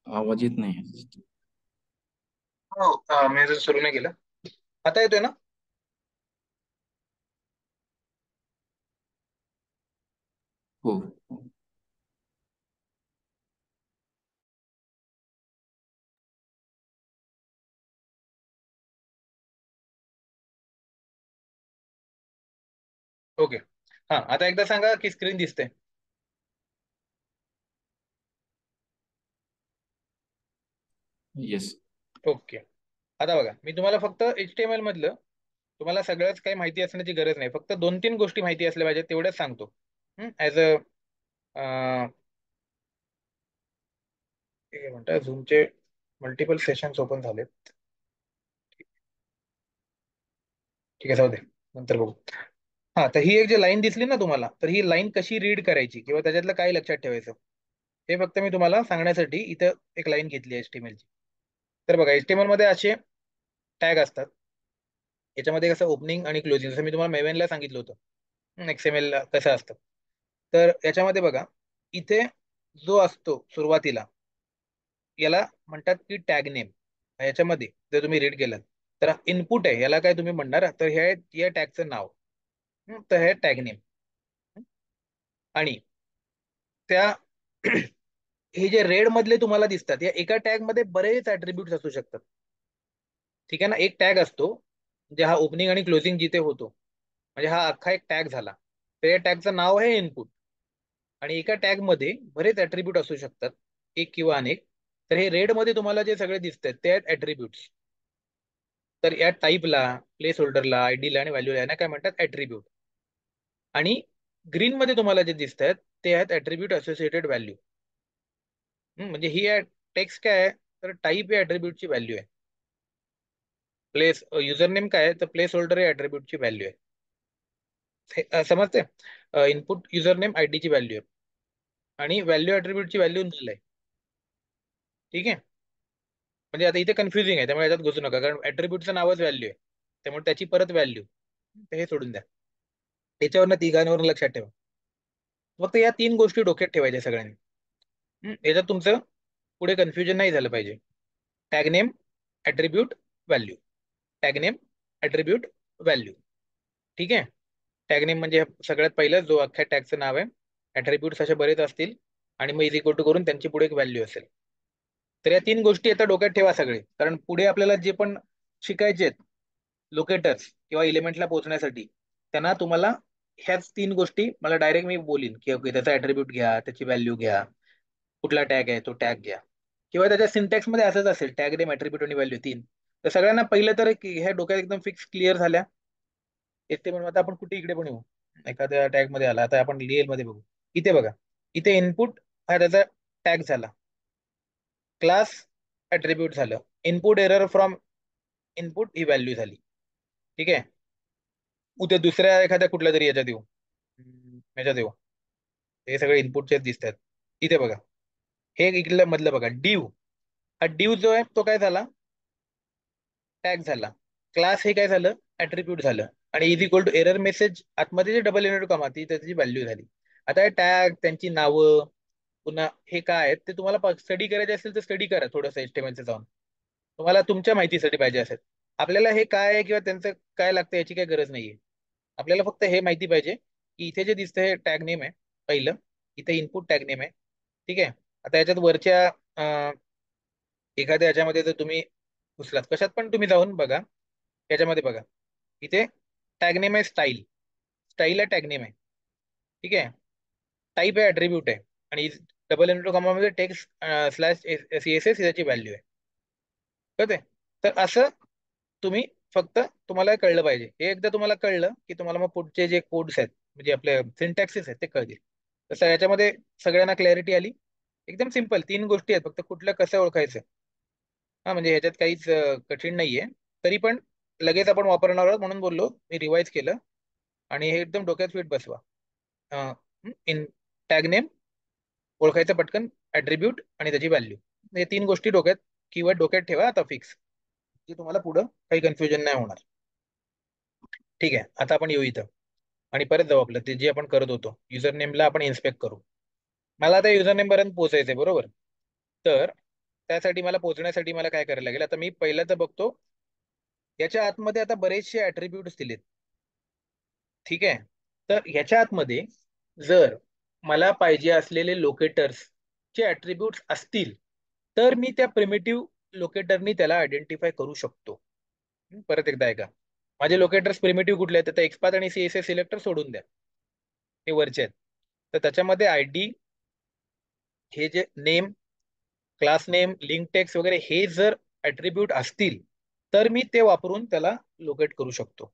आवाज येत नाही. हो. मी अजून सुरू नाही केलं. आता येतोय ना? हो. ओके. हा, आता एकदा सांगा की स्क्रीन दिसते. येस. ओके. आता बघा, मी तुम्हाला फक्त HTML मधलं तुम्हाला सगळंच काही माहिती असण्याची गरज नाही. फक्त 2-3 गोष्टी माहिती असल्या पाहिजेत तेवढ्याच सांगतो. ऍज अ काय म्हणतात, झूमचे मल्टिपल सेशन्स ओपन झालेत. ठीक आहे, जाऊ दे, नंतर बघू. हा, तर ही एक जी लाईन दिसली ना तुम्हाला, तर ही लाईन कशी रीड करायची किंवा त्याच्यातलं काय लक्षात ठेवायचं, हे फक्त मी तुम्हाला सांगण्यासाठी इथं एक लाईन घेतली आहे HTML ची. तर बघा, HTML मध्ये असे टॅग असतात. याच्यामध्ये कसं ओपनिंग आणि क्लोजिंग, जसं मी तुम्हाला मेवेनला सांगितलं होतं XML कसं असतं. तर याच्यामध्ये बघा, इथे जो असतो सुरुवातीला, याला म्हणतात की टॅग नेम. याच्यामध्ये जर तुम्ही रीड केलं तर इनपुट आहे, याला काय तुम्ही म्हणणार, तर हे या टॅगचं नाव. तर हे टॅग नेम. आणि त्या हे जे रेड मधले तुम्हाला दिसतात, या एका टॅग मध्ये बरेच ऍट्रिब्यूट्स असू शकतात. ठीक आहे ना? एक टॅग असतो म्हणजे हा ओपनिंग आणि क्लोजिंग जिथे होतो, म्हणजे हा अख्खा एक टॅग झाला. तर या टॅगचं नाव आहे इनपुट. आणि एका टॅग मध्ये बरेच ऍट्रिब्यूट असू शकतात, एक किंवा अनेक. तर हे रेड मध्ये तुम्हाला जे सगळे दिसतात ते आहेत ऍट्रिब्यूट्स. तर या टाईपला, प्लेस होल्डरला, आयडीला आणि व्हॅल्यूला यांना काय म्हणतात, ऍट्रिब्यूट. आणि ग्रीन मध्ये तुम्हाला जे दिसत आहेत ते आहेत ऍट्रिब्यूट असोसिएटेड व्हॅल्यू. म्हणजे ही टेक्स्ट काय आहे, तर टाईप या ऍट्रिब्यूटची व्हॅल्यू आहे. प्लेस युजर नेम काय आहे, तर प्लेस होल्डर या ऍट्रिब्यूटची व्हॅल्यू आहे. समजते? इनपुट युजर नेम आयडी ची व्हॅल्यू आहे. आणि व्हॅल्यू ऍट्रिब्यूटची व्हॅल्यू नल आहे. ठीक आहे. म्हणजे आता इथे कन्फ्युजिंग आहे, त्यामुळे याच्यात घुसू नका, कारण ऍट्रिब्यूटचं नावच व्हॅल्यू आहे. त्यामुळे त्याची परत व्हॅल्यू, हे सोडून द्या. त्याच्यावरनं तिघांवरून लक्षात ठेवा. फक्त या 3 गोष्टी डोक्यात ठेवायच्या सगळ्यांनी. याच्यात तुमचं पुढे कन्फ्युजन नाही झालं पाहिजे. Tag name, attribute, value. Tag name, attribute, value. ठीक आहे. टॅग नेम म्हणजे सगळ्यात पहिलं जो अख्ख्या टॅगचं नाव आहे. ऍट्रिब्यूट्स असे बरेच असतील, आणि मग इज इक्वल टू करून त्यांची पुढे एक व्हॅल्यू असेल. तर या 3 गोष्टी आता डोक्यात ठेवा सगळे, कारण पुढे आपल्याला जे पण शिकायचे आहेत लोकेटर्स किंवा इलिमेंटला पोहोचण्यासाठी, त्यांना तुम्हाला ह्याच 3 गोष्टी मला डायरेक्ट मी बोलीन की ओके, त्याचा ऍट्रिब्यूट घ्या, त्याची व्हॅल्यू घ्या, कुठला टॅग आहे तो टॅग घ्या. किंवा त्याच्या सिंटॅक्स मध्ये असंच असेल, टॅग नेम, ऍट्रिब्यूट आणि व्हॅल्यू 3. तर सगळ्यांना पहिलं तर ह्या डोक्यात एकदम फिक्स क्लिअर झाल्या. येते म्हणून आता आपण कुठे इकडे पण येऊ, एखाद्या टॅग मध्ये आला, आता आपण डीएल मध्ये बघू. इथे बघा, इथे इनपुट हा त्याचा टॅग झाला, क्लास ऍट्रिब्यूट झालं, input error from input he value झाली. ठीक आहे. उद्या दुसऱ्या एखाद्या कुठल्या तरी याच्यात येऊ, याच्यात येऊ, हे सगळे इनपुटचे दिसतात. इथे बघा, हे इकडल्या मधलं बघा, डिव. हा डिव जो आहे तो काय झाला, टॅग झाला. क्लास हे काय झालं, ऍट्रिब्यूट झालं. आणि is equal to error message आतमध्ये जे डबल इनटू कमा ती त्याची व्हॅल्यू झाली. आता टॅग, त्यांची नावं, पुन्हा हे काय आहेत ते तुम्हाला स्टडी करायचे असेल तर स्टडी करा थोडंसं HTML जाऊन. तुम्हाला तुमच्या माहितीसाठी पाहिजे असेल. आपल्याला हे काय आहे किंवा त्यांचं काय लागतं याची काही गरज नाहीये. आपल्याला फक्त हे माहिती पाहिजे की इथे जे दिसतं हे टॅग नेम आहे पहिलं. इथे इनपुट टॅग नेम आहे. ठीक आहे. आता याच्यात वरच्या एखाद्या याच्यामध्ये जर तुम्ही घुसलात, कशात पण तुम्ही जाऊन बघा, याच्यामध्ये बघा, इथे टॅग नेम आहे स्टाईल. स्टाईल आहे, टॅग नेम आहे. ठीक आहे. टाईप आहे, ऍट्रिब्यूट आहे. आणि डबल इंटू कॉमामध्ये टेक्स्ट स्लॅश CSS त्याची व्हॅल्यू आहे. कळते? तर असं तुम्ही फक्त, तुम्हाला हे कळलं पाहिजे. हे एकदा तुम्हाला कळलं की तुम्हाला मग पुढचे जे कोड्स आहेत, म्हणजे आपले सिंटॅक्सिस आहेत, ते कळतील. तसं याच्यामध्ये सगळ्यांना क्लॅरिटी आली. एकदम सिंपल 3 गोष्टी आहेत, फक्त कुठलं कसं ओळखायचं. हा, म्हणजे ह्याच्यात काहीच कठीण नाहीये. तरी पण लगेच आपण वापरणार आहोत म्हणून बोललो, मी रिवाइज केलं. आणि हे एकदम डोक्यात फिट बसवा. इन टॅग नेम ओळखायचं पटकन, ऍट्रिब्यूट आणि त्याची व्हॅल्यू. हे 3 गोष्टी डोक्यात, कीवर्ड डोक्यात ठेवा आता फिक्स, की तुम्हाला पुढं काही कन्फ्युजन नाही होणार. ठीक आहे. आता आपण येऊ इथं आणि परत जाऊ आपलं ते जे आपण करत होतो, युजर नेमला आपण इन्स्पेक्ट करू. मला आता युजर नेम पर्यंत पोहोचायचंय, बरोबर? तर त्यासाठी मला पोहोचण्यासाठी मला काय करायला लागेल, आता मी पहिलं तर बघतो याच्या आतमध्ये आता बरेचसे ऍट्रिब्यूट्स दिलेत. ठीक आहे. तर ह्याच्या आतमध्ये जर मला पाहिजे असलेले लोकेटर्स चे ऍट्रिब्यूट्स असतील तर मी त्या प्रिमिटिव्ह लोकेटरनी त्याला आयडेंटिफाय करू शकतो. परत एकदा ऐका. माझे लोकेटर्स प्रिमिटिव्ह कुठले आहेत? आता एक्सपाथ आणि सीएसएस सिलेक्टर सोडून द्या, हे वरचे आहेत. तर त्याच्यामध्ये आयडी, हे जे name, class name, link text वगैरे हे जर ऍट्रिब्यूट असतील तर मी ते वापरून त्याला लोकेट करू शकतो.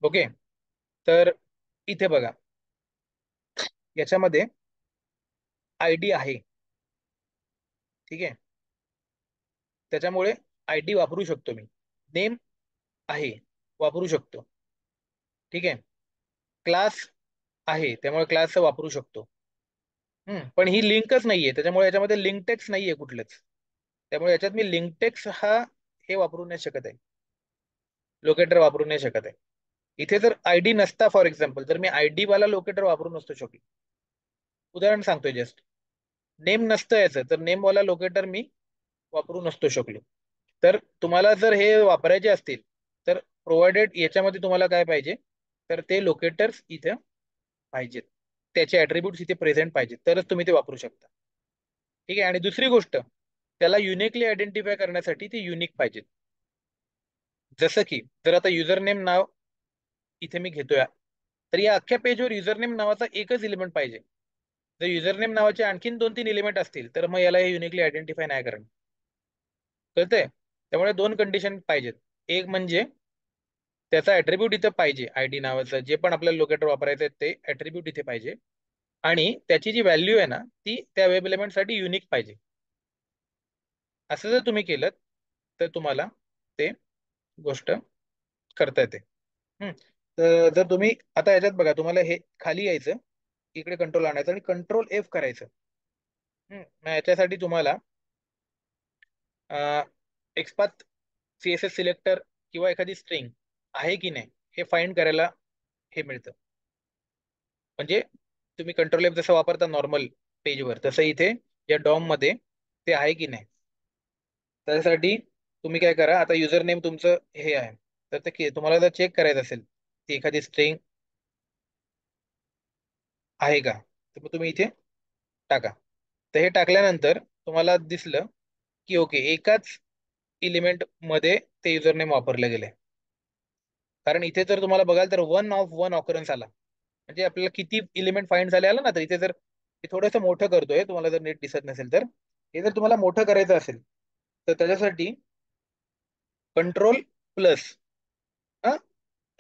ओके. तर इथे बघा, याच्यामध्ये आयडी आहे. ठीक आहे. त्याच्यामुळे आयडी वापरू शकतो मी. नेम आहे, वापरू शकतो. ठीक आहे. क्लास आहे, त्यामुळे क्लास वापरू शकतो. पण ही लिंकच नाहीये, त्याच्यामुळे याच्यामध्ये लिंक टेक्स्ट नाहीये कुठलंच. त्यामुळे याच्यात मी लिंक टेक्स्ट हा हे वापरू नाही शकत आहे, लोकेटर वापरू नाही शकत आहे. इथे जर आयडी नसता फॉर एक्झाम्पल, तर मी आयडी वाला लोकेटर वापरू नसतो शकलो. उदाहरण सांगतोय जस्ट. नेम नसतं याचं, तर नेम वाला लोकेटर मी वापरू नसतो शकलो. तर तुम्हाला जर हे वापरायचे असतील तर प्रोव्हाइडेड याच्यामध्ये तुम्हाला काय पाहिजे, तर ते लोकेटर्स इथे पाहिजेत, त्याचे ऍट्रिब्यूट्स इथे प्रेझेंट पाहिजेत, तरच तुम्ही ते वापरू शकता. ठीक आहे. आणि दुसरी गोष्ट, त्याला युनिकली आयडेंटिफाय करण्यासाठी ते युनिक पाहिजेत. जसं की जर आता युजर नेम नाव इथे मी घेतोय, तर या अख्ख्या पेजवर युजर नेम नावाचा एकच एलिमेंट पाहिजे. जर युजर नेम नावाचे आणखीन 2-3 एलिमेंट असतील तर मग याला हे युनिकली आयडेंटिफाय नाही करणार. कळतंय? त्यामुळे 2 कंडिशन पाहिजेत. एक म्हणजे त्याचा ऍट्रिब्यूट इथे पाहिजे, आयडी नावाचं जे पण आपल्याला लोकेटर वापरायचं आहे ते ऍट्रिब्यूट इथे पाहिजे. आणि त्याची जी व्हॅल्यू आहे ना ती त्या वेब एलिमेंटसाठी युनिक पाहिजे. असं जर तुम्ही केलं तर तुम्हाला ते गोष्ट करता येते. हम्म. तर जर तुम्ही आता याच्यात बघा, तुम्हाला हे खाली यायचं, इकडे कंट्रोल आणायचं आणि कंट्रोल एफ करायचं. मग याच्यासाठी तुम्हाला एक्सपाथ सीएसएस सिलेक्टर किंवा एखादी स्ट्रिंग आहे की नाही हे फाइंड करायला हे मिळतं. म्हणजे तुम्ही कंट्रोल एफ जसं वापरता नॉर्मल पेजवर, तसं इथे या डॉम मध्ये ते आहे की नाही. त्यासाठी तुम्ही काय करा, आता युजर नेम तुमचं हे आहे, तर ते तुम्हाला जर चेक करायचं असेल ती एखादी स्ट्रिंग आहे का, तर मग तुम्ही इथे टाका. तर हे टाकल्यानंतर तुम्हाला दिसलं की ओके, एकाच एलिमेंट मध्ये ते युजर नेम वापरले गेले. कारण इथे जर तुम्हाला बघाल तर 1 ऑकरन्स आला, म्हणजे आपल्याला किती एलिमेंट फाइंड झाले आला ना. तर इथे जर हे थोडंसं मोठं करतोय, तुम्हाला जर नीट दिसत नसेल तर, हे जर तुम्हाला मोठं करायचं असेल तर त्याच्यासाठी कंट्रोल प्लस,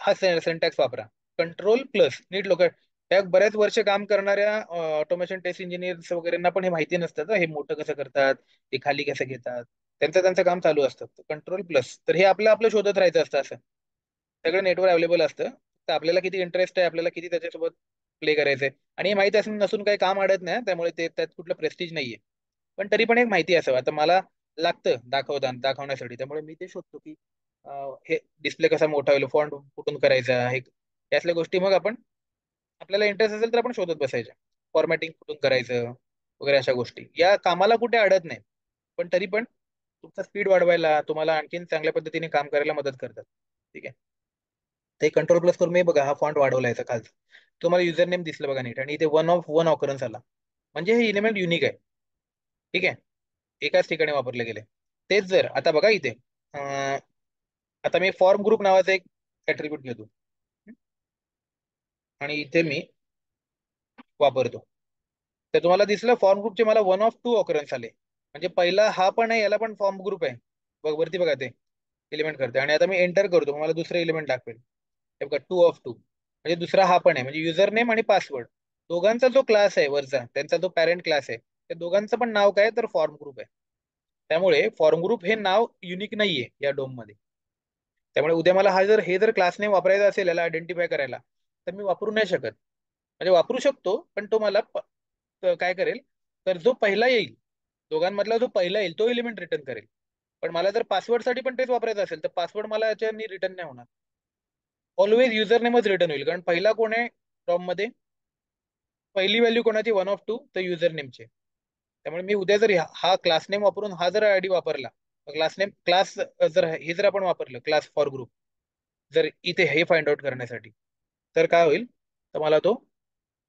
हा सिंटॅक्स वापरा. कंट्रोल प्लस नीट लोक, त्या बऱ्याच वर्ष काम करणाऱ्या ऑटोमेशन टेस्ट इंजिनियर्स वगैरेंना पण हे माहिती नसतं हे मोठं कसं करतात, हे खाली कसं घेतात. त्यांचं काम चालू असतं. कंट्रोल प्लस, तर हे आपलं आपलं शोधत राहायचं असतं. असं सगळं नेटवर अवेलेबल असतं. तर आपल्याला किती इंटरेस्ट आहे, आपल्याला किती त्याच्यासोबत प्ले करायचंय, आणि हे माहिती असून नसून काही काम अडत नाही, त्यामुळे ते त्यात कुठलं प्रेस्टिज नाहीये. पण तरी पण एक माहिती असावं. आता मला लागतं दाखवण्यासाठी, त्यामुळे मी ते शोधतो की हे डिस्प्ले कसा मोठा होईल, फॉन्ट कुठून करायचा, हे यातल्या गोष्टी मग आपण, आपल्याला इंटरेस्ट असेल तर आपण शोधत बसायच्या. फॉर्मॅटिंग कुठून करायचं वगैरे, अशा गोष्टी या कामाला कुठे अडत नाही, पण तरी पण तुमचा स्पीड वाढवायला, तुम्हाला आणखीन चांगल्या पद्धतीने काम करायला मदत करतात. ठीक आहे. ते कंट्रोल प्लस करून मी बघा हा फॉन्ट वाढवला याचा खालचा, तुम्हाला युजर नेम दिसलं बघा नीट, आणि इथे 1 ऑकरन्स आला, म्हणजे हे एलिमेंट युनिक आहे. ठीक आहे. एकाच ठिकाणी वापरले गेले. तेच जर आता बघा इथे, आता मी फॉर्म ग्रुप नावाचा एक ऍट्रिब्यूट घेतो आणि इथे मी वापरतो. तर तुम्हाला दिसलं फॉर्म ग्रुपचे मला 1 ऑफ 2 ऑकरन्स आले, म्हणजे पहिला हा पण आहे, याला पण फॉर्म ग्रुप आहे. बघ वरती बघा ते एलिमेंट करते, आणि आता मी एंटर करतो, मला दुसरं एलिमेंट दाखवेल. हे बघा 2 ऑफ 2, म्हणजे दुसरा हा पण आहे, म्हणजे युजर नेम आणि पासवर्ड दोघांचा जो क्लास आहे वरचा, त्यांचा जो पॅरेंट क्लास आहे, त्या दोघांचं पण नाव काय, तर फॉर्म ग्रुप आहे. त्यामुळे फॉर्म ग्रुप हे नाव युनिक नाहीये या डोम मध्ये. त्यामुळे उद्या मला हा जर हे जर क्लास नेम वापरायचा असेल याला आयडेंटिफाय करायला, तर मी वापरू नाही शकत. म्हणजे वापरू शकतो, पण तो मला काय करेल, तर जो पहिला येईल, दोघांमधला जो पहिला येईल तो एलिमेंट रिटर्न करेल. पण मला जर पासवर्ड साठी पण तेच वापरायचं असेल तर पासवर्ड मला याच्यानी रिटर्न नाही होणार. ऑलवेज युजर नेमच रिटर्न होईल, कारण पहिला कोण आहे डॉम मध्ये, पहिली व्हॅल्यू कोणाची 1 ऑफ 2, तर युजर नेमचे. त्यामुळे मी उद्या जर हा क्लास नेम वापरून हा जर आयडी वापरला, क्लास नेम क्लास जर हे जर आपण वापरलं क्लास फॉर ग्रुप, जर इथे हे फाइंड आउट करण्यासाठी, तर काय होईल, तर मला तो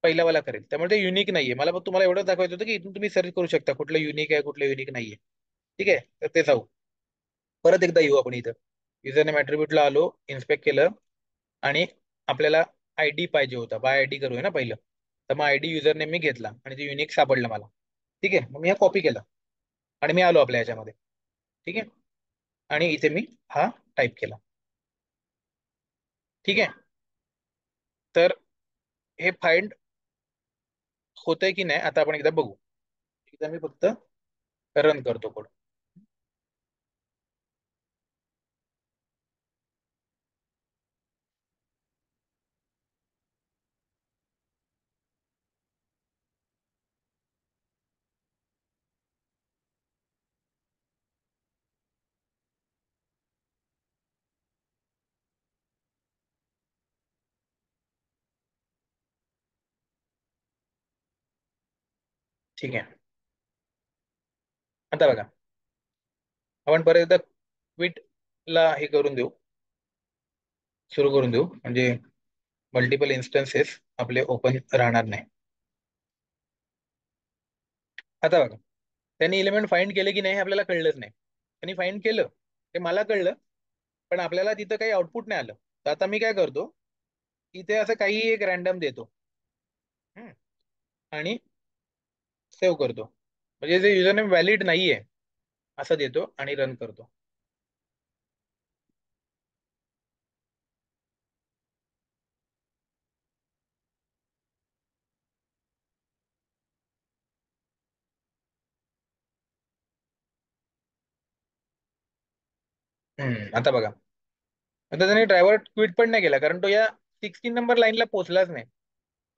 पहिल्यावाला करेल. त्यामुळे ते युनिक नाहीये. मला फक्त तुम्हाला एवढंच दाखवायचं होतं की इथून तुम्ही सर्च करू शकता कुठलं युनिक आहे कुठलं युनिक नाहीये. ठीक आहे, तर ते जाऊ. परत एकदा येऊ आपण इथं. युजर नेम ऍट्रिब्यूटला आलो, इन्स्पेक्ट केलं, आणि आपल्याला आयडी पाहिजे होता. बाय आयडी करूया ना पहिलं. तर मग आयडी युजर नेम मी घेतला आणि ते युनिक सापडलं मला. ठीक आहे, मग मी हा कॉपी केला आणि मी आलो आपल्या ह्याच्यामध्ये. ठीक आहे, आणि इथे मी हा टाईप केला. ठीक आहे, तर हे फाइंड होतंय की नाही आता आपण एकदा बघू. एकदा मी फक्त रन करतो कोड. ठीक आहे, आता बघा, आपण परत एकदा क्विट ला हे करून देऊ, सुरू करून देऊ, म्हणजे मल्टिपल इन्स्टन्सेस आपले ओपन राहणार नाही. आता बघा, त्यांनी एलिमेंट फाइंड केले की नाही हे आपल्याला कळलंच नाही. त्यांनी फाइंड केलं ते मला कळलं, पण आपल्याला तिथं काही आउटपुट नाही आलं. तर आता मी काय करतो, इथे असं काही एक रॅन्डम देतो. हम्म, आणि सेव्ह करतो. म्हणजे जे युजरनेम व्हॅलिड नाहीये असं देतो आणि रन करतो. आता बघा, आता त्याने ड्रायव्हर ट्विट पण नाही केला, कारण तो या 16 नंबर लाईनला पोहोचलाच नाही.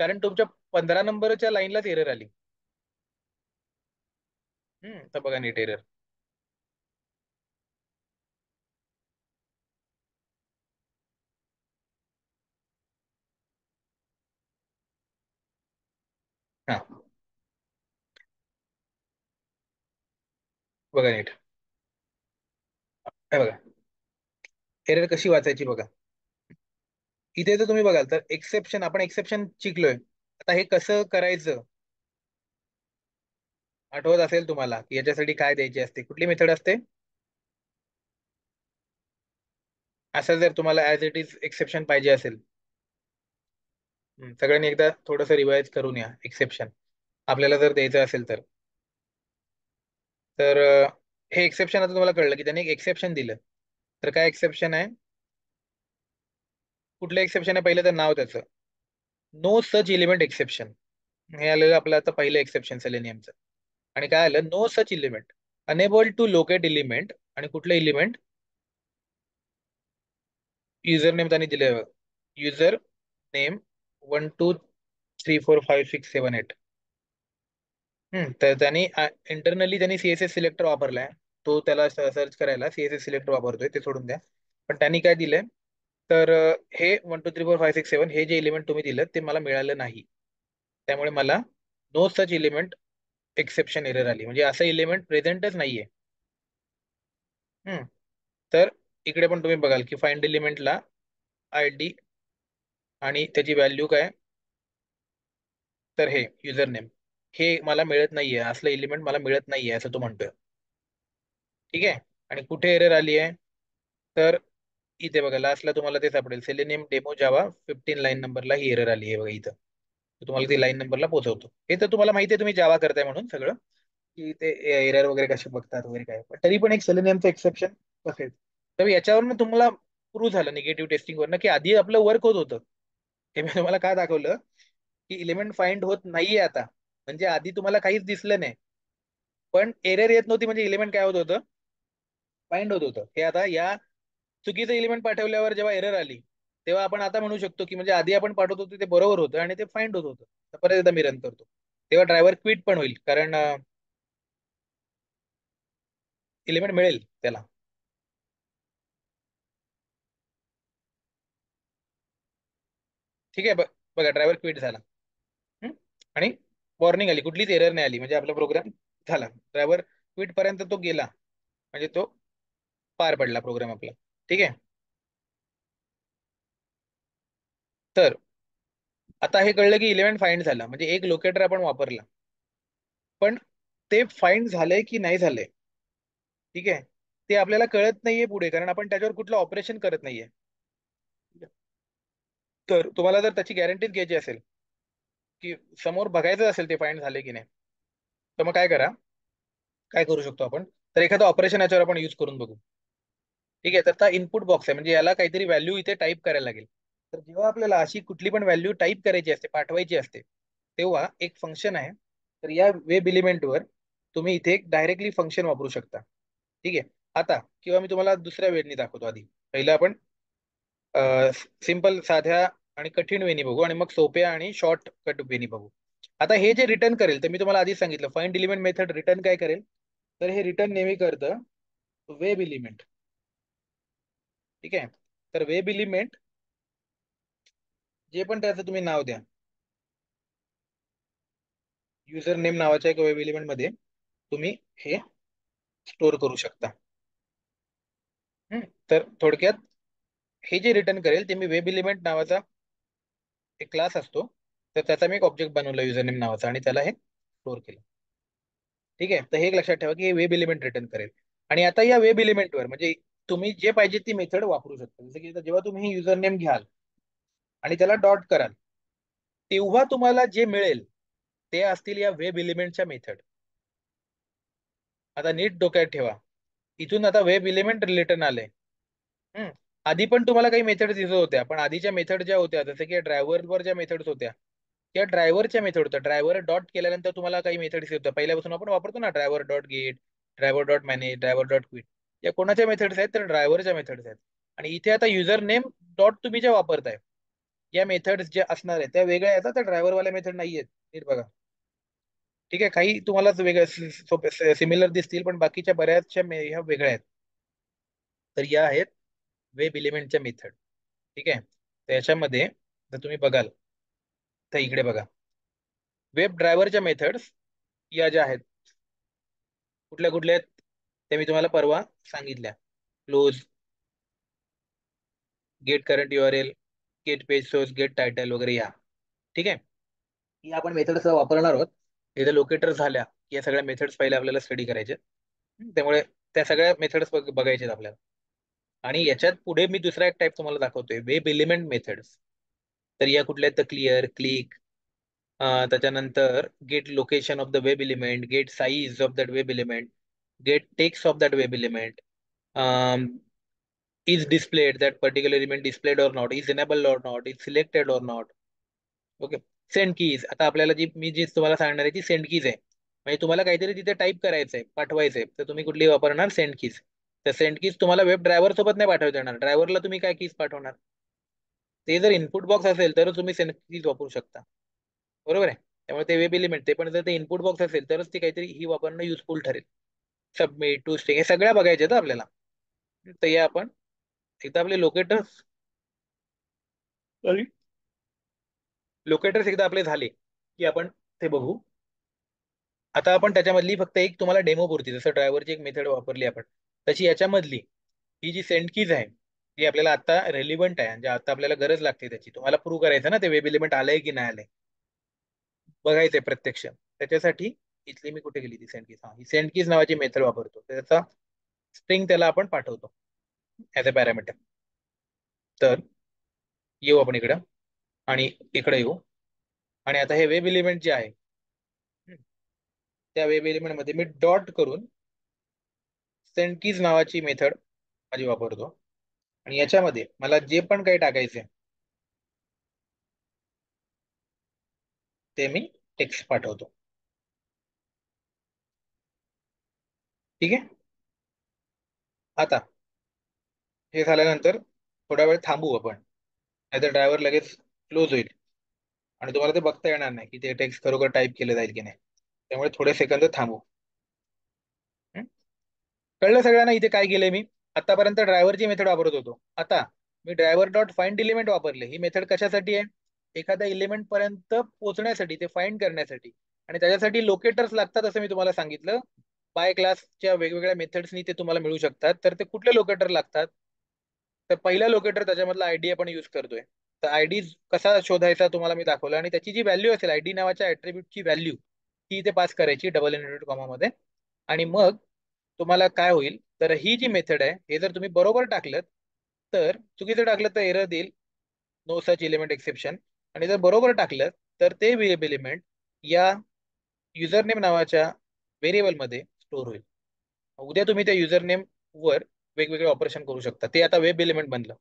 कारण तुमच्या 15 नंबरच्या लाईनलाच एरर आली. तर बघा नीट एरर. हा, बघा नीट. हे बघा, एरर कशी वाचायची बघा. इथे जर तुम्ही बघाल तर एक्सेप्शन, आपण एक्सेप्शन शिकलोय. आता हे कसं करायचं आठवत असेल तुम्हाला, की याच्यासाठी काय द्यायची असते, कुठली मेथड असते. असं जर तुम्हाला ऍज इट इज एक्सेप्शन पाहिजे असेल, सगळ्यांनी एकदा थोडंसं रिवाइज करून या. एक्सेप्शन आपल्याला जर द्यायचं असेल तर, तर हे एक्सेप्शन आता तुम्हाला कळलं की त्याने एक एक्सेप्शन दिलं. तर काय एक्सेप्शन आहे, कुठलं एक्सेप्शन आहे, पहिलं तर नाव त्याचं, नो सच इलिमेंट एक्सेप्शन. हे आलेलं आपलं आता पहिलं एक्सेप्शन सेलेनियमचं. आणि काय आलं, no such element, unable to locate element. आणि कुठलं इलिमेंट, युजर नेम त्यांनी दिले, युजर नेम 1 2 3 4 5 6 7 8. तर त्यांनी इंटरनली त्यांनी सीएसएस सिलेक्टर वापरलाय. तो त्याला सर्च करायला सीएसएस सिलेक्टर वापरतोय, ते सोडून द्या. पण त्यांनी काय दिलंय, तर हे 1 2 3 4 5 6 7 हे जे इलिमेंट तुम्ही दिलं ते मला मिळालं नाही. त्यामुळे मला no such element exception error आली, म्हणजे असं इलिमेंट प्रेझेंटच नाहीये. हम्म, तर इकडे पण तुम्ही बघाल की फाइंड एलिमेंटला आय डी आणि त्याची व्हॅल्यू काय, तर हे युजर नेम, हे मला मिळत नाहीये, असलं एलिमेंट मला मिळत नाहीये असं तो म्हणतोय. ठीक आहे, आणि कुठे एरर आली आहे, तर इथे बघा लास्टला तुम्हाला ते सापडेल, सेलेनियम डेमो जावा 15 लाईन नंबरला ही एरर आली आहे बघा इथं. तर तुम्हाला ती लाईन नंबरला पोहोचवतो. हे तर तुम्हाला माहिती आहे, तुम्ही जावा करताय म्हणून सगळं, की ते एरर वगैरे कसे बघतात वगैरे काय, पण तरी पण एक सेलेनियमचं एक्सेप्शन असेल. तर याच्यावरनं तुम्हाला प्रूव्ह झालं निगेटिव्ह टेस्टिंग वरनं की आधी आपलं वर्क होत होतं. हे मी तुम्हाला काय दाखवलं, की एलिमेंट फाइंड होत नाहीये आता, म्हणजे आधी तुम्हाला काहीच दिसलं नाही, पण एरर येत नव्हती, म्हणजे एलिमेंट काय होत होतं, फाइंड होत होतं. हे आता या चुकीचं एलिमेंट पाठवल्यावर जेव्हा एरर आली, तेव्हा आपण आता म्हणू शकतो की म्हणजे आधी आपण पाठवत होतो ते बरोबर होतं आणि ते फाइंड होत होतं. तर परत एकदा मी रन करतो, तेव्हा ड्रायव्हर क्विट पण होईल, कारण एलिमेंट मिळेल त्याला. ठीक आहे, बघा ड्रायव्हर क्विट झाला. हम्म? आणि वॉर्निंग आली, कुठलीच एरर नाही आली, म्हणजे आपला प्रोग्राम झाला, ड्रायव्हर क्विट पर्यंत तो गेला, म्हणजे तो पार पडला प्रोग्राम आपला. ठीक आहे. तर आता हे कळलं की इलेव्हन फाइंड झाला, म्हणजे एक लोकेटर आपण वापरला. पण ते फाइंड झालंय की नाही झालंय, ठीक आहे, ते आपल्याला कळत नाहीये पुढे, कारण आपण त्याच्यावर कुठलं ऑपरेशन करत नाहीये. तर तुम्हाला जर त्याची गॅरंटीज घ्यायची असेल की समोर बघायचं असेल ते फाइंड झाले की नाही, तर मग काय करा, काय करू शकतो आपण, तर एखादं ऑपरेशन याच्यावर आपण यूज करून बघू. ठीक आहे, तर आता इनपुट बॉक्स आहे, म्हणजे याला काहीतरी व्हॅल्यू इथे टाईप करायला लागेल. तर जेव्हा आपल्याला अशी कुठली पण व्हॅल्यू टाईप करायची असते, पाठवायची असते, तेव्हा एक फंक्शन आहे. तर या वेब एलिमेंटवर तुम्ही इथे एक डायरेक्टली फंक्शन वापरू शकता. ठीक आहे. आता किंवा मी तुम्हाला दुसऱ्या वेळी दाखवतो. आधी पहिलं आपण सिंपल साध्या आणि कठीण वेनी बघू, आणि मग सोप्या आणि शॉर्ट कट वेनी बघू. आता हे जे रिटर्न करेल, तर मी तुम्हाला आधीच सांगितलं फाइंड एलिमेंट मेथड रिटर्न काय करेल, तर हे रिटर्न नेहमी करतं वेब एलिमेंट. ठीक आहे. तर वेब एलिमेंट जे पण त्याचं तुम्ही नाव द्या, युजर नेम नावाच्या एक वेब एलिमेंट मध्ये तुम्ही हे स्टोअर करू शकता. हम्म. तर थोडक्यात हे जे रिटर्न करेल ते मी वेब एलिमेंट नावाचा एक क्लास असतो, तर त्याचा मी एक ऑब्जेक्ट बनवला युजर नेम नावाचा, आणि त्याला हे स्टोअर केलं. ठीक आहे. तर हे एक लक्षात ठेवा की हे वेब एलिमेंट रिटर्न करेल. आणि आता या वेब एलिमेंटवर म्हणजे तुम्ही जे पाहिजे ती मेथड वापरू शकता. जसं की आता जेव्हा तुम्ही युजर नेम घ्याल आणि त्याला डॉट कराल, तेव्हा तुम्हाला जे मिळेल ते असतील या वेब एलिमेंटच्या मेथड. आता नीट डोक्यात ठेवा, इथून आता वेब एलिमेंट रिलेटन आले. हम्म. आधी पण तुम्हाला काही मेथड दिसत होत्या, पण आधीच्या मेथड ज्या होत्या, जसं की ड्रायव्हरवर ज्या मेथड्स होत्या, त्या ड्रायव्हरच्या मेथड होत्या. ड्रायव्हर डॉट केल्यानंतर तुम्हाला काही मेथड्स होत्या, पहिल्यापासून आपण वापरतो ना, driver dot gate, driver dot manage, driver dot quit. या कोणाच्या मेथड्स आहेत, तर ड्रायव्हरच्या मेथड्स आहेत. आणि इथे आता युजर नेम डॉट तुम्ही ज्या वापरताय, या मेथड्स ज्या असणार आहेत त्या वेगळ्या आहेत, त्या ड्रायव्हरवाल्या मेथड नाही आहेत. नीट बघा. ठीक आहे. काही तुम्हाला वेगळ्या सिमिलर दिसतील, पण बाकीच्या बऱ्याचशा ह्या वेगळ्या आहेत. तर या आहेत वेब एलिमेंटच्या मेथड. ठीक आहे. तर याच्यामध्ये जर तुम्ही बघाल, तर इकडे बघा, वेब ड्रायव्हरच्या मेथड्स या ज्या आहेत, कुठल्या कुठल्या आहेत ते मी तुम्हाला परवा सांगितल्या. Close, get current URL, get page source, get title वगैरे या. ठीक आहे. या आपण मेथड्स वापरणार आहोत. इथे लोकेटर झाल्या, या सगळ्या मेथड्स पहिले आपल्याला स्टडी करायचे. त्यामुळे त्या सगळ्या मेथड्स बघायचे आपल्याला. आणि याच्यात पुढे मी दुसरा एक टाईप तुम्हाला दाखवतोय, वेब एलिमेंट मेथड्स. तर या कुठल्या आहेत, तर क्लिअर, क्लिक, त्याच्यानंतर get location of the web element, get size of that web element, get text of that web element, is displayed, that particular element displayed or not, is enabled or not, is selected or not. Okay. Send keys, आता आपल्याला जी मी जी तुम्हाला सांगणार आहे ती send keys आहे. म्हणजे तुम्हाला काहीतरी तिथे टाईप करायचंय, पाठवायचंय, तर तुम्ही कुठली वापरणार, सेंड कीज. तर सेंड कीज तुम्हाला वेब ड्रायव्हर सोबत नाही पाठवता येणार. ड्रायव्हरला तुम्ही काय कीज पाठवणार, ते जर इनपुट बॉक्स असेल तर तुम्ही सेंड कीज वापरू शकता. बरोबर आहे. त्यामुळे ते वेब एलिमेंट, ते पण जर ते इनपुट बॉक्स असेल तरच ते काहीतरी ही वापरणं युजफुल ठरेल. सबमिट टू स्ट्रिंग हे सगळ्या बघायचे आहेत आपल्याला. तर या आपण एकदा आपले लोकेटर्स एकदा आपले झाले की आपण ते बघू. आता आपण त्याच्यामधली फक्त एक तुम्हाला डेमो पुरती, जसं ड्रायव्हरची एक मेथड वापरली आपण, तशी याच्यामधली ही जी सेंड कीज आहे, ती आपल्याला आता रेलिव्हंट आहे, म्हणजे आता आपल्याला गरज लागते त्याची. तुम्हाला प्रूव्ह करायचं ना ते वेब एलिमेंट आलंय की नाही आलंय, बघायचंय प्रत्यक्ष. त्याच्यासाठी इथली मी कुठे गेली ती सेंड कीज, हा, ही सेंड कीज नावाची मेथड वापरतो. त्याचा स्ट्रिंग त्याला आपण पाठवतो ऍज अ पॅरामीटर. तर येऊ आपण इकडं, आणि इकडे येऊ, आणि आता हे वेब एलिमेंट जे आहे, त्या वेब एलिमेंट मध्ये मी डॉट करून सेंड कीज नावाची मेथड माझी वापरतो. आणि याच्यामध्ये मला जे पण काही टाकायचे ते मी टेक्स्ट पाठवतो. ठीक आहे. आता हे झाल्यानंतर थोडा वेळ थांबू आपण, नाहीतर ड्रायव्हर लगेच क्लोज होईल आणि तुम्हाला ते बघता येणार नाही की ते टेक्स्ट खरोखर टाईप केलं जाईल की नाही. त्यामुळे थोडे सेकंद थांबू. हं? कळलं सगळ्यांना इथे काय केलंय मी? आतापर्यंत ड्रायव्हरची मेथड वापरत होतो. आता मी ड्रायव्हर डॉट फाइंड एलिमेंट वापरले. ही मेथड कशासाठी आहे? एखाद्या एलिमेंट पर्यंत पोहोचण्यासाठी, ते फाइंड करण्यासाठी. आणि त्याच्यासाठी लोकेटर्स लागतात असं मी तुम्हाला सांगितलं. बाय क्लासच्या वेगवेगळ्या मेथड्सनी ते तुम्हाला मिळू शकतात. तर ते कुठले लोकेटर लागतात? तर पहिला लोकेटर त्याच्यामधला आयडी आपण युज करतोय. तर आयडी कसा शोधायचा तुम्हाला मी दाखवलं, आणि त्याची जी व्हॅल्यू असेल आयडी नावाच्या ऍट्रिब्यूटची व्हॅल्यू ती इथे पास करायची डबल इनव्हर्टेड कॉमामध्ये. आणि मग तुम्हाला काय होईल, तर ही जी मेथड आहे हे जर तुम्ही बरोबर टाकलं, तर चुकीचं टाकलं तर एरर देईल, नो सच एलिमेंट एक्सेप्शन. आणि जर बरोबर टाकलं तर ते वेब एलिमेंट या युजरनेम नावाच्या व्हेरिएबलमध्ये स्टोअर होईल. उद्या तुम्ही त्या युजरनेम वर वेगवेगळे ऑपरेशन करू शकता. ते आता वेब एलिमेंट बनलं.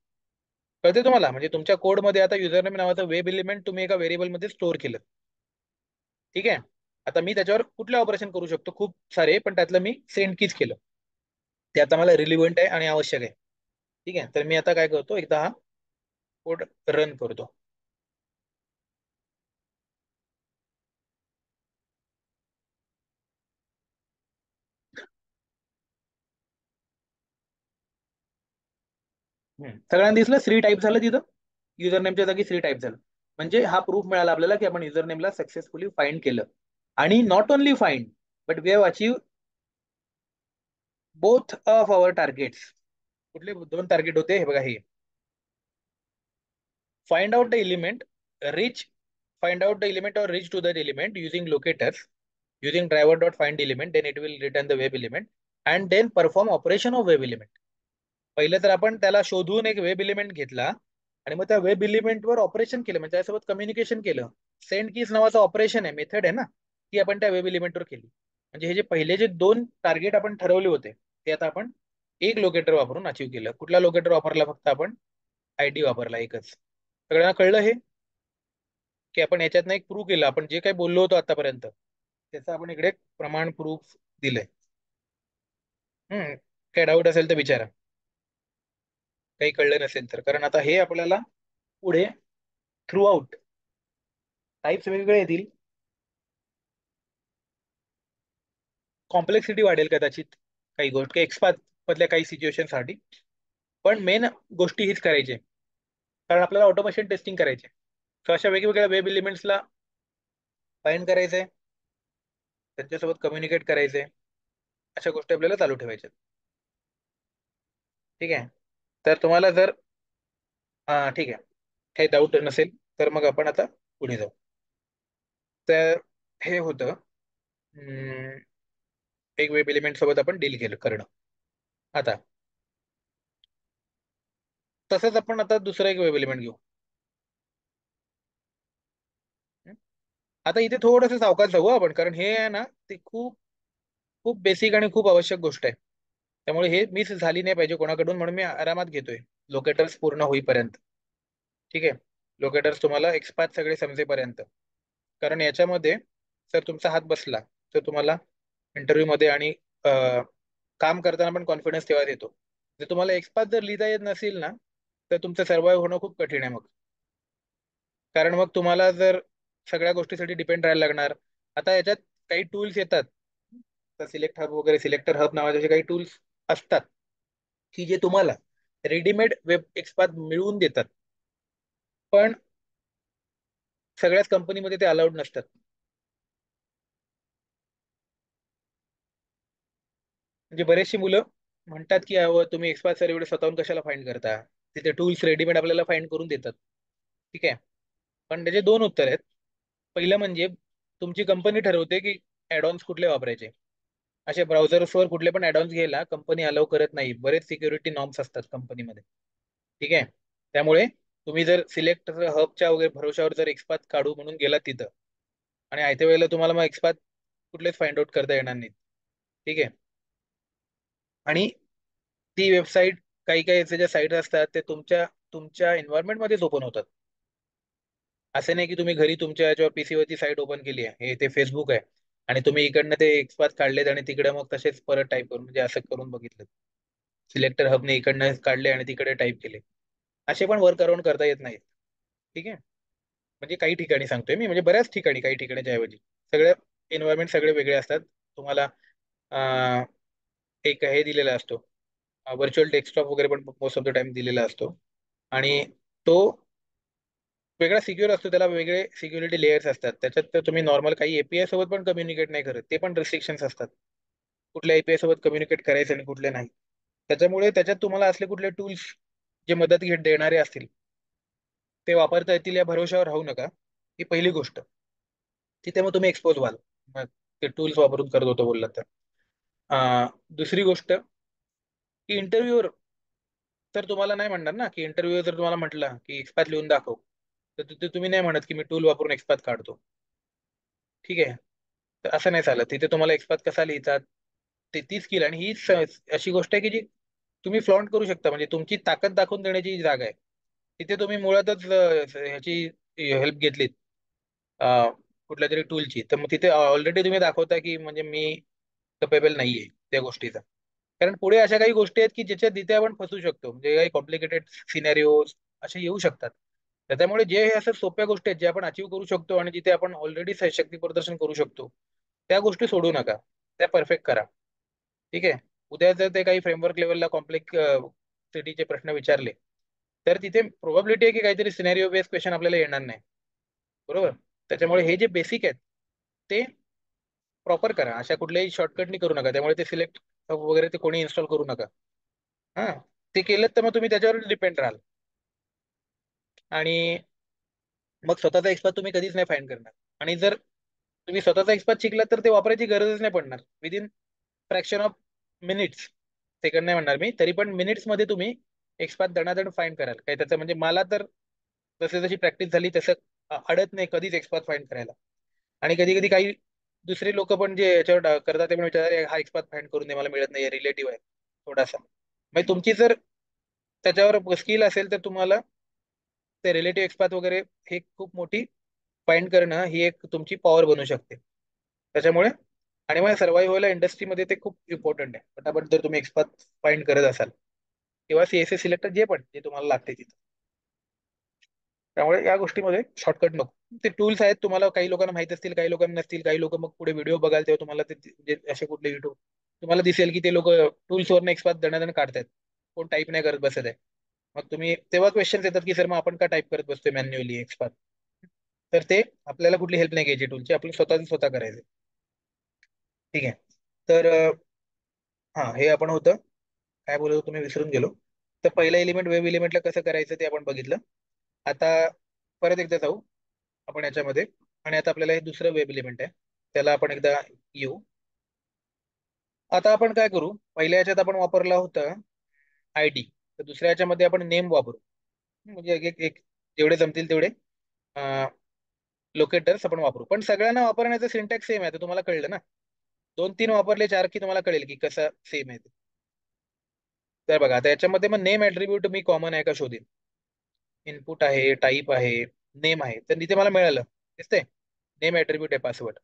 कळते तुम्हाला? म्हणजे तुमच्या कोडमध्ये आता युजरनेम नावाचं वेब एलिमेंट तुम्ही एका व्हेरिएबलमध्ये स्टोअर केलं. ठीक आहे. आता मी त्याच्यावर कुठले ऑपरेशन करू शकतो? खूप सारे, पण त्यातलं मी सेंड कीच केलं. ते आता मला रिलिव्हंट आहे आणि आवश्यक आहे. ठीक आहे. तर मी आता काय करतो, एकदा हा कोड रन करतो. सगळ्यांना दिसलं? 3 टाईप झालं तिथं. युजरनेमच्या जागी 3 टाईप झालं. म्हणजे हा प्रूफ मिळाला आपल्याला की आपण युजरनेमला सक्सेसफुली फाइंड केलं. आणि not only find, but we have achieve both of our targets. कुठले दोन टार्गेट होते हे बघा. हे find out the element, reach, find out the element or reach to that element using locators, using driver dot find element, then it will return the web element, and then perform operation of web element. पहिलं तर आपण त्याला शोधून एक web element घेतला, आणि मग त्या वेब एलिमेंटवर ऑपरेशन केलं, म्हणजे त्यासोबत कम्युनिकेशन केलं. सेंड कीज नावाचं ऑपरेशन आहे, मेथड आहे ना, ती आपण त्या वेब एलिमेंटवर केली. म्हणजे हे जे पहिले जे दोन टार्गेट आपण ठरवले होते, ते आता आपण एक लोकेटर वापरून अचीव केलं. कुठला लोकेटर वापरला? फक्त आपण आयडी वापरला, एकच. सगळ्यांना कळलं हे? की आपण याच्यातनं एक प्रूव्ह केलं, आपण जे काही बोललो होतो आतापर्यंत त्याचं आपण इकडे प्रमाण प्रूफ दिलंय. काय डाऊट असेल तर विचारा, काही कळलं नसेल तर. कारण आता हे आपल्याला पुढे थ्रू आउट टाईप्स वेगवेगळे येतील, कॉम्प्लेक्सिटी वाढेल कदाचित काही गोष्ट एक्सपात मधल्या काही सिच्युएशन साठी. पण मेन गोष्टी हीच करायची, कारण आपल्याला ऑटोमेशन टेस्टिंग करायचे. तर अशा वेगवेगळ्या वेब एलिमेंट्सला फाइंड करायचंय, त्यांच्यासोबत कम्युनिकेट करायचंय, अशा गोष्टी आपल्याला चालू ठेवायच्या. ठीक आहे. तर तुम्हाला जर ठीक आहे, काही डाऊट नसेल तर मग आपण आता पुढे जाऊ. तर हे होतं एक वेब एलिमेंट सोबत आपण डील केलं करणं. आता तसंच आपण आता दुसरं एक वेब एलिमेंट घेऊ. हम्म. आता इथे थोडंसं सावकाश जाऊ आपण, कारण हे आहे ना, ते खूप खूप बेसिक आणि खूप आवश्यक गोष्ट आहे. त्यामुळे हे मिस झाली नाही पाहिजे कोणाकडून, म्हणून मी आरामात घेतोय लोकेटर्स पूर्ण होईपर्यंत. ठीक आहे. लोकेटर्स तुम्हाला एक्सपाथ सगळे समजेपर्यंत. कारण याच्यामध्ये जर तुमचा हात बसला तर तुम्हाला इंटरव्ह्यू मध्ये आणि काम करताना पण कॉन्फिडन्स तेव्हा येतो. जर तुम्हाला एक्सपाथ जर लिहिता येत नसेल ना, तर तुमचं सर्वाइव्ह होणं खूप कठीण आहे मग. कारण मग तुम्हाला जर सगळ्या गोष्टीसाठी डिपेंड राहायला लागणार. आता याच्यात काही टूल्स येतात, तर सिलेक्ट हब वगैरे, सिलेक्टर हब नावाचे जे काही टूल्स असतात, की जे तुम्हाला रेडीमेड वेब एक्सपाथ मिळवून देतात, पण सगळ्याच कंपनीमध्ये ते अलाउड नसतात. म्हणजे बरेचशी मुलं म्हणतात की अहो तुम्ही एक्सपायर सर एवढे स्वतःहून कशाला फाईंड करता, तिथे टूल्स रेडीमेड आपल्याला फाईंड करून देतात. ठीक आहे. पण त्याचे दोन उत्तर आहेत. पहिलं म्हणजे तुमची कंपनी ठरवते की ऍडॉन्स कुठले वापरायचे. असे ब्राउझर्सवर कुठले पण ऍडॉन्स घ्यायला कंपनी अलाउ करत नाही, बरेच सिक्युरिटी नॉर्म्स असतात कंपनीमध्ये. ठीक आहे. त्यामुळे तुम्ही जर सिलेक्ट हबच्या वगैरे भरोशावर जर एक्सपाथ काढू म्हणून गेलात तिथं, आणि आयत्या वेळेला तुम्हाला मग एक्सपाथ कुठलेच फाइंड आउट करता येणार नाही. ठीक आहे. आणि ती वेबसाईट, काही काही ज्या साईट असतात ते तुमच्या तुमच्या एन्व्हायरमेंट मध्येच ओपन होतात. असं नाही की तुम्ही घरी तुमच्या याच्यावर पीसी वरती साईट ओपन केली आहे, हे ते फेसबुक आहे, आणि तुम्ही इकडनं ते एक्सपाथ काढलेत आणि तिकडे मग तसेच परत टाईप करून, म्हणजे असं करून बघितलं. सिलेक्टर हबने इकडनं काढले आणि तिकडे टाईप केले. असे पण वर्क अराउंड करता येत नाहीत. ठीक आहे. म्हणजे काही ठिकाणी सांगतोय मी, म्हणजे बऱ्याच ठिकाणी, काही ठिकाणीच्या ऐवजी सगळे एन्व्हायरमेंट सगळे वेगळे असतात. तुम्हाला अं, एक हे दिलेला असतो, व्हर्च्युअल डेस्कटॉप वगैरे पण मोस्ट ऑफ द टाइम दिलेला असतो. आणि तो वेगळा सिक्युअर असतो, त्याला वेगळे सिक्युरिटी लेयर्स असतात. त्याच्यात तर तुम्ही नॉर्मल काही एपीआय सोबत पण कम्युनिकेट नाही करत, ते पण रिस्ट्रिक्शन्स असतात. कुठल्या एपीआय सोबत कम्युनिकेट करायचं आणि कुठले नाही. त्याच्यामुळे त्याच्यात तुम्हाला असले कुठले टूल्स जे मदत देणारे असतील ते वापरता येतील या भरोशावर राहू नका. ही पहिली गोष्ट. तिथे मग तुम्ही एक्सपोज व्हाल, मग ते टूल्स वापरून करत होतो बोललात तर. दुसरी गोष्ट की इंटरव्ह्यूवर तर तुम्हाला नाही म्हणणार ना, की इंटरव्ह्यू जर तुम्हाला म्हटलं की एक्सपात लिहून दाखव, तर तिथे तुम्ही नाही म्हणत की मी टूल वापरून एक्सपात काढतो. ठीक आहे. तर असं नाही चालत. तिथे तुम्हाला एक्सपात कसा लिहितात ते ती स्किल, आणि ही अशी गोष्ट आहे की जी तुम्ही फ्लॉन्ट करू शकता. म्हणजे तुमची ताकद दाखवून देण्याची जी जागा आहे, तिथे तुम्ही मुळातच ह्याची हेल्प घेतलीत, अ, कुठल्या तरी टूलची, तर मग तिथे ऑलरेडी तुम्ही दाखवता की म्हणजे मी कपेबल नाहीये त्या गोष्टीचा. कारण पुढे अशा काही गोष्टी आहेत की ज्याच्यात तिथे आपण फसू शकतो, म्हणजे काही कॉम्प्लिकेटेड सिनेरिओज असे येऊ शकतात. त्याच्यामुळे जे हे असं सोप्या गोष्टी आहेत जे आपण अचीव्ह करू शकतो आणि जिथे आपण ऑलरेडी शक्ती प्रदर्शन करू शकतो, त्या गोष्टी सोडू नका, त्या परफेक्ट करा. ठीक आहे. उद्या जर ते काही फ्रेमवर्क लेवलला कॉम्प्लेक्स सिटीचे प्रश्न विचारले, तर तिथे प्रोबॅबिलिटी आहे की काहीतरी सिनेरिओ बेस्ड क्वेश्चन आपल्याला येणार नाही. बरोबर. त्याच्यामुळे हे जे बेसिक आहेत ते प्रॉपर करा. अशा कुठल्याही शॉर्टकटनी करू नका. त्यामुळे ते सिलेक्ट वगैरे ते कोणी इन्स्टॉल करू नका. हा. ते केलं तर मग तुम्ही त्याच्यावर डिपेंड राहाल, आणि मग स्वतःचा एक्सपात तुम्ही कधीच नाही फाईंड करणार. आणि जर तुम्ही स्वतःचा एक्सपात शिकलात तर ते वापरायची गरजच नाही पडणार. Within fraction of minutes, second नाही म्हणणार मी, तरी पण मिनिट्स मध्ये तुम्ही एक्सपात दणादण फाईंड कराल. काय त्याचं म्हणजे मला तर जशी जशी प्रॅक्टिस झाली तसं अडत नाही कधीच एक्सपात फाईंड करायला. आणि कधी कधी काही दुसरे लोक पण जे याच्यावर करतात ते पण विचारतात, "अरे, हा एक्सपात फाईंड करून दे, मला मिळत नाही, रिलेटिव्ह आहे थोडासा." म्हणजे तुमची जर त्याच्यावर स्किल असेल तर तुम्हाला ते रिलेटिव्ह एक्सपात वगैरे हे खूप मोठी फाइंड करणं ही एक तुमची पॉवर बनू शकते. त्याच्यामुळे आणि मग सर्व्हाइव्ह व्हायला इंडस्ट्रीमध्ये ते खूप इम्पॉर्टंट आहे. पटापट जर तुम्ही एक्सपात फाइंड करत असाल किंवा सीएसए सिलेक्टर जे पण जे तुम्हाला लागते तिथं. त्यामुळे या गोष्टीमध्ये शॉर्टकट नको. ते टूल्स आहेत, तुम्हाला काही लोकांना माहित असतील, काही लोकांना नसतील. काही लोक मग पुढे व्हिडिओ बघाल तेव्हा तुम्हाला ते जे असे कुठले व्हिडिओ तुम्हाला दिसेल की ते लोक टूल्सवरनं एक्सपात दणादण काढतायत, कोण टाईप नाही करत बसत आहे. मग तुम्ही तेव्हा क्वेश्चन येतात की सर मग आपण का टाईप करत बसतोय मॅन्युअली एक्सपात. तर ते आपल्याला कुठली हेल्प नाही घ्यायची टूलची, आपली स्वतःच स्वतः करायचं. ठीक आहे. तर हा, हे आपण होतं. काय बोलत होतो तुम्ही विसरून गेलो. तर पहिलं एलिमेंट वेब एलिमेंटला कसं करायचं ते आपण बघितलं. आता परत एकदा जाऊ आपण याच्यामध्ये, आणि आता आपल्याला हे दुसरं वेब एलिमेंट आहे, त्याला आपण एकदा येऊ. आता आपण काय करू, पहिल्या याच्यात आपण वापरला होता आयडी, तर दुसऱ्या याच्यामध्ये आपण नेम वापरू. म्हणजे एक एक जेवढे जमतील तेवढे लोकेटर्स आपण वापरू, पण सगळ्यांना वापरण्याचं सिंटॅक्स सेम आहे. तर तुम्हाला कळलं ना, 2-3 वापरले 4 की तुम्हाला कळेल की कसं सेम आहे ते. तर बघा आता याच्यामध्ये मग नेम ऍट्रिब्यूट मी कॉमन आहे का शोधेन. इनपुट आहे, टाईप आहे, नेम आहे, तर इथे मला मिळालं. दिसतंय नेम ऍट्रिब्यूट आहे पासवर्ड,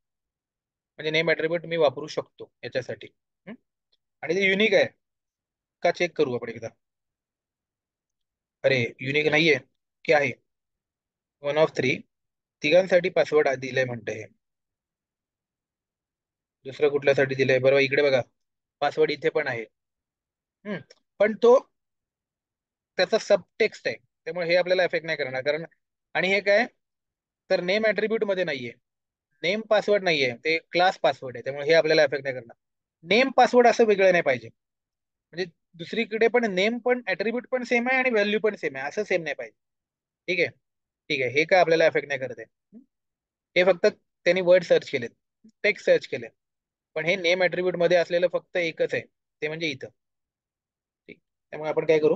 म्हणजे नेम ऍट्रिब्यूट मी वापरू शकतो याच्यासाठी. हं? आणि ते युनिक आहे का चेक करू आपण एकदा. अरे, युनिक नाहीये की आहे. 1 of 3 तिघांसाठी पासवर्ड दिलंय म्हणतंय हे. दुसरं कुठल्यासाठी दिलंय बरोबर, इकडे बघा पासवर्ड इथे पण आहे. हम्म. पण तो त्याचा सब टेक्स्ट आहे, त्यामुळे हे आपल्याला एफेक्ट नाही करणार. कारण आणि हे काय, तर नेम ऍट्रिब्यूट मध्ये नाहीये, नेम पासवर्ड नाहीये, ते क्लास पासवर्ड आहे, त्यामुळे हे आपल्याला एफेक्ट नाही करणार. नेम पासवर्ड असं वेगळं नाही पाहिजे. म्हणजे दुसरीकडे पण नेम पण ऍट्रिब्यूट पण सेम आहे आणि व्हॅल्यू पण सेम आहे, असं सेम नाही पाहिजे. ठीक आहे. ठीक आहे, हे काय आपल्याला एफेक्ट नाही करत आहे. हे फक्त त्यांनी वर्ड सर्च केलेत, टेक्स्ट सर्च केले, पण हे नेम ऍट्रिब्यूट मध्ये असलेलं फक्त एकच आहे, ते म्हणजे इथं. ठीक. त्यामुळे आपण काय करू,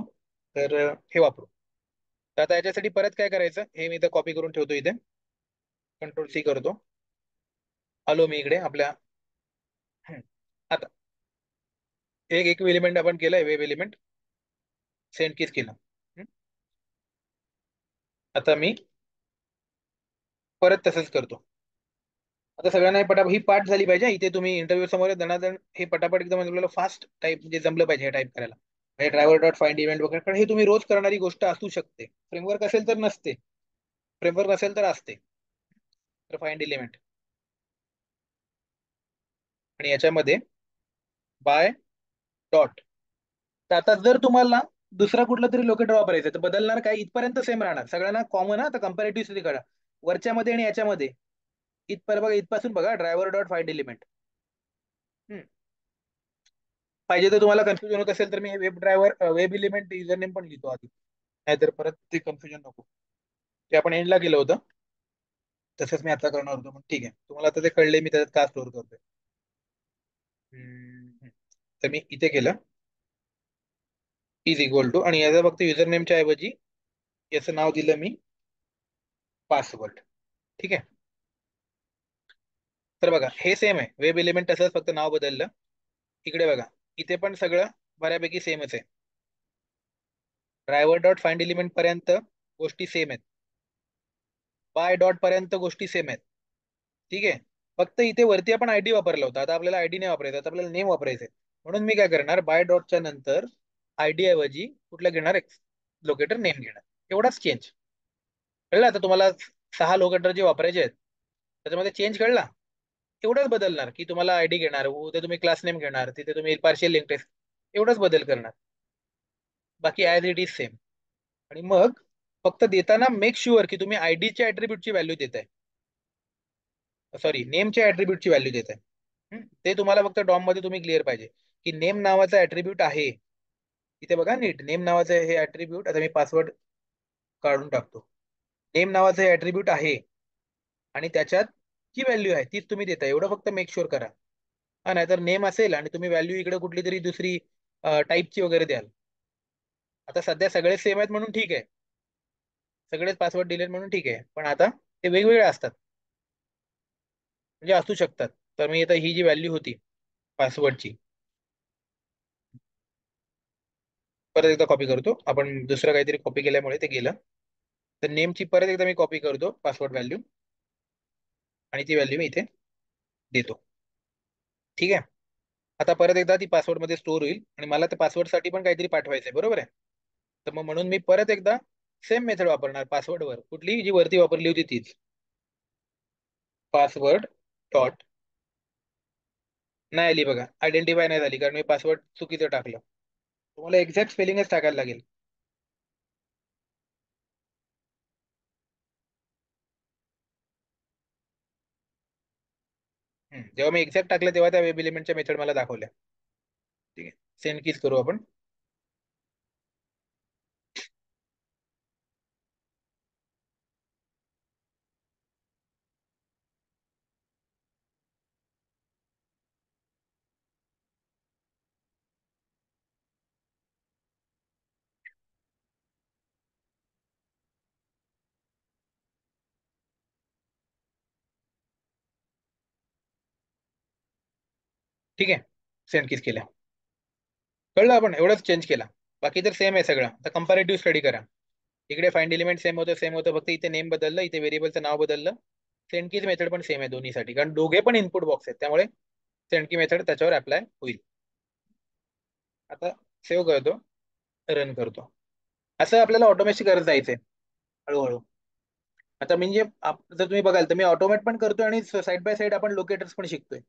तर हे वापरू. तर आता याच्यासाठी परत काय करायचं, हे मी इथं कॉपी करून ठेवतो इथे, कंट्रोल C करतो. आलो मी इकडे आपल्या. हम्म. आता एक एक एलिमेंट आपण केलंय, वेब एलिमेंट सेंड कीच केलं. हम्म. आता मी परत तसंच करतो. आता सगळ्यांना हे पटापट ही पाठ झाली पाहिजे. इथे तुम्ही इंटरव्ह्यू समोर दणादण हे पटापट एकदम आपल्याला फास्ट टाईप म्हणजे जमलं पाहिजे हे टाईप करायला. हे ड्रायव्हर डॉट फाइंड इव्हेंट वगैरे, कारण हे तुम्ही रोज करणारी गोष्ट असू शकते. फ्रेमवर्क असेल तर नसते, फ्रेमवर्क नसेल तर असते. तर फाइंड एलिमेंट आणि याच्यामध्ये बाय डॉट. तर आता जर तुम्हाला दुसरा कुठला तरी लोकेटर वापरायचा. तर बदलणार काय, इथपर्यंत सेम राहणार सगळ्यांना कॉमन. आता कंपॅरेटिव्ह स्टडी करा वरच्यामध्ये आणि याच्यामध्ये. इथपर्यंत बघा, इथपासून बघा ड्रायव्हर डॉट फाइंड एलिमेंट. पाहिजे तर तुम्हाला कन्फ्युजन होत असेल तर मी web driver web element user name पण लिहितो आधी, नाहीतर परत ते कन्फ्युजन नको. ते आपण एंडला केलं होतं, तसंच मी आता करणार होतो, पण ठीक आहे तुम्हाला आता ते कळले मी त्याच्यात का स्टोअर करतोय. हम्म. तर मी इथे केलं इज इक्वल टू, आणि याचा फक्त युजर नेमच्या ऐवजी याचं नाव दिलं मी पासवर्ड. ठीक आहे. तर बघा हे सेम आहे, वेब एलिमेंट तसंच फक्त नाव बदललं. इकडे बघा, इथे पण सगळं बऱ्यापैकी सेमच आहे. ड्रायव्हर डॉट फाइंड एलिमेंट पर्यंत गोष्टी सेम आहेत. बाय डॉट पर्यंत गोष्टी सेम आहेत. ठीक आहे. फक्त इथे वरती आपण आयडी वापरला होता, आता आपल्याला आयडी नाही वापरायचा, आता आपल्याला नेम वापरायचंय. म्हणून मी काय करणार, बाय डॉटच्या नंतर आयडी ऐवजी कुठलं घेणार, लोकेटर नेम घेणार. एवढाच चेंज. कळलं आता तुम्हाला? 6 लोकेटर जे वापरायचे आहेत त्याच्यामध्ये चेंज कळला. एवढंच बदलणार की तुम्हाला आयडी घेणार, उद्या तुम्ही क्लास नेम घेणार, तिथे तुम्ही पार्शियल लिंक टेस्ट, एवढंच बदल करणार. बाकी ऍज इट इज सेम. आणि मग फक्त देताना मेक शुअर की तुम्ही आयडीच्या ऍट्रिब्यूटची व्हॅल्यू देताय, सॉरी नेमच्या ऍट्रिब्यूटची व्हॅल्यू देताय. ते तुम्हाला फक्त डॉम मध्ये तुम्ही क्लिअर पाहिजे की नेम नावाचा ऍट्रिब्यूट आहे. इथे बघा नीट, नेम नावाचं हे ऍट्रिब्यूट, आता मी पासवर्ड काढून टाकतो. नेम नावाचं हे ऍट्रिब्यूट आहे आणि त्याच्यात जी व्हॅल्यू आहे तीच तुम्ही देताय, एवढं फक्त मेक शुअर करा. हा, नाहीतर नेम असेल आणि तुम्ही व्हॅल्यू इकडे कुठली तरी दुसरी टाईपची वगैरे द्याल. आता सध्या सगळे सेम आहेत म्हणून ठीक आहे, सगळेच पासवर्ड दिलेत म्हणून ठीक आहे, पण आता ते वेगवेगळे असतात, म्हणजे असू शकतात. तर मी आता ही जी व्हॅल्यू होती पासवर्डची, परत एकदा कॉपी करतो. आपण दुसरं काहीतरी कॉपी केल्यामुळे ते गेलं. तर नेमची परत एकदा मी कॉपी करतो पासवर्ड व्हॅल्यू, आणि ती व्हॅल्यू मी इथे देतो. ठीक आहे. आता परत एकदा ती पासवर्ड मध्ये स्टोअर होईल आणि मला त्या पासवर्ड साठी पण काहीतरी पाठवायचंय, बरोबर आहे? तर मग म्हणून मी परत एकदा सेम मेथड वापरणार पासवर्डवर, कुठली जी वरती वापरली होती तीच. पासवर्ड डॉट, नाही आली बघा, आयडेंटिफाय नाही झाली कारण मी पासवर्ड चुकीचं टाकलं. तुम्हाला एक्झॅक्ट स्पेलिंगच टाकायला लागेल. जेव्हा मी एक्झॅक्ट टाकलं तेव्हा त्या वेब एलिमेंटच्या मेथड मला दाखवल्या. ठीक आहे. सेंड कीच करू आपण. ठीक आहे. सेंड कीच केल्या. कळलं? आपण एवढंच चेंज केला, बाकी तर सेम आहे सगळं. आता कंपॅरेटिव्ह स्टडी करा. इकडे फाइंड एलिमेंट सेम होतं, फक्त इथे नेम बदललं, इथे व्हेरिएबलचं नाव बदललं. सेंड कीज मेथड पण सेम आहे दोन्हीसाठी, कारण दोघे पण इनपुट बॉक्स आहेत, त्यामुळे सेंड की मेथड त्याच्यावर अप्लाय होईल. आता सेव्ह करतो, रन करतो. असं आपल्याला ऑटोमेशन करत जायचंय हळूहळू. आता म्हणजे जर तुम्ही बघाल तर मी ऑटोमेट पण करतोय आणि साईड बाय साईड आपण लोकेटर्स पण शिकतोय.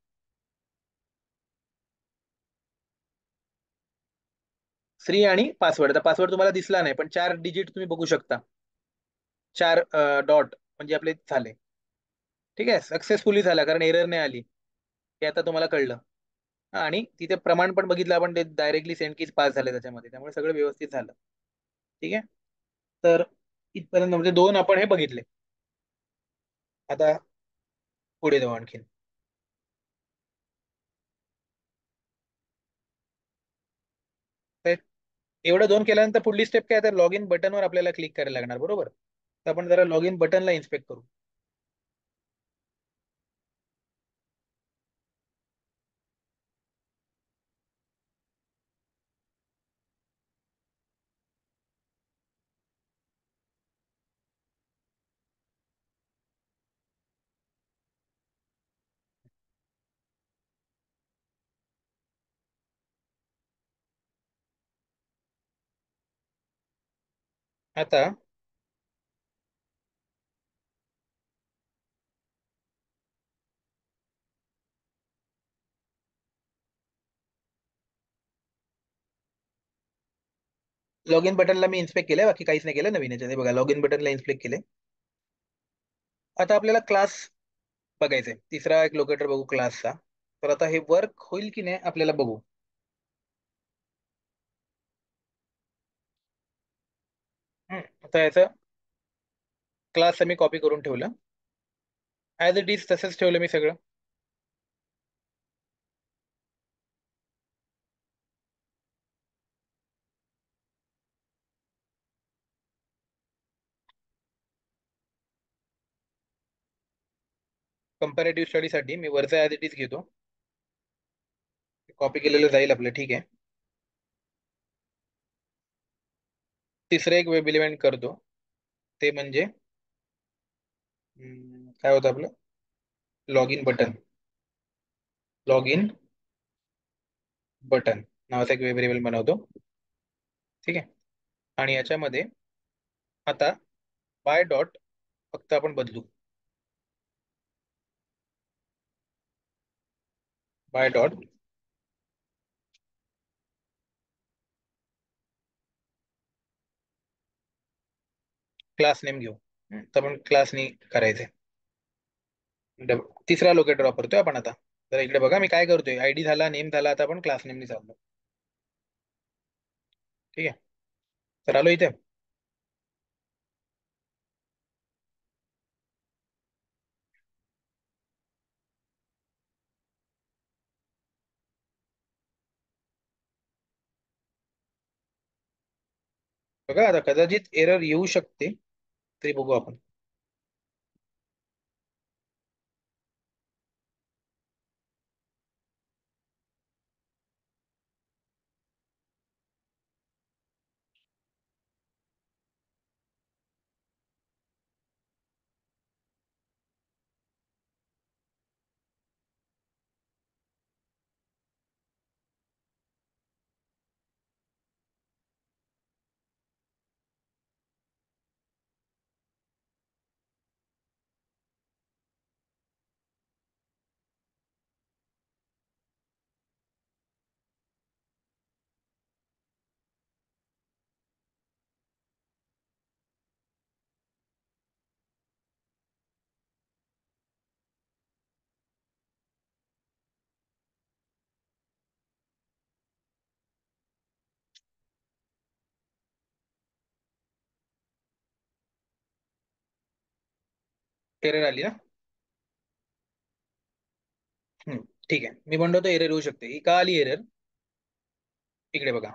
श्री आणि पासवर्ड, आता पासवर्ड तुम्हाला दिसला नाही पण 4 डिजिट तुम्ही बघू शकता. 4 डॉट म्हणजे आपले झाले. ठीक आहे, सक्सेसफुली झाला कारण एरर नाही आली, हे आता तुम्हाला कळलं. हा, आणि तिथे प्रमाण पण बघितलं आपण, ते डायरेक्टली सेंड कीज पास झाले त्याच्यामध्ये, त्यामुळे सगळं व्यवस्थित झालं. ठीक आहे. तर इथपर्यंत म्हणजे 2 आपण हे बघितले. आता पुढे जाऊ आणखीन. तर एवढं 2 केल्यानंतर पुढली स्टेप काय, तर लॉग इन बटनवर आपल्याला क्लिक करायला लागणार, बरोबर? तर आपण जरा लॉग इन बटनला इन्स्पेक्ट करू. आता लॉग इन बटनला मी इन्स्पेक्ट केलंय, बाकी काहीच नाही केलं नवीन याच्यात. हे बघा, लॉग इन बटनला इन्स्पेक्ट केले. आता आपल्याला क्लास बघायचंय, तिसरा एक लोकेटर बघू क्लासचा. तर आता हे वर्क होईल की नाही आपल्याला बघू. आता याचं क्लास मी कॉपी करून ठेवलं, ऍज इट इज तसंच ठेवलं मी सगळं. कंपॅरेटिव्ह स्टडीसाठी मी वरचा ऍज इट इज घेतो, कॉपी केलेलं जाईल आपलं, ठीक आहे. तिसरं एक वेब इलिमेंट करतो, ते म्हणजे काय होतं आपलं, log in button. Log in button नावाचा एक वेब व्हेरिएबल बनवतो, ठीक आहे. आणि याच्यामध्ये आता बाय डॉट फक्त आपण बदलू, बाय डॉट क्लास नेम घेऊ. तर आपण क्लास ने करायचंय. तिसरा लोकेटर वापरतोय आपण आता. तर इकडे बघा मी काय करतोय, आयडी झाला, नेम झाला, आता आपण क्लास नेमनी चाललो, ठीक आहे. तर आलो इथे. बघा आता कदाचित एरर येऊ शकते, तरी बघू आपण. एरर आली ना. ठीक आहे, मी म्हणतो तर एरर येऊ शकते. ही का आली एरर, इकडे बघा.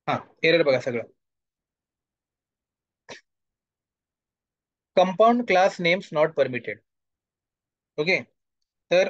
हा, एरर बघा सगळं. Compound class names not permitted. Okay.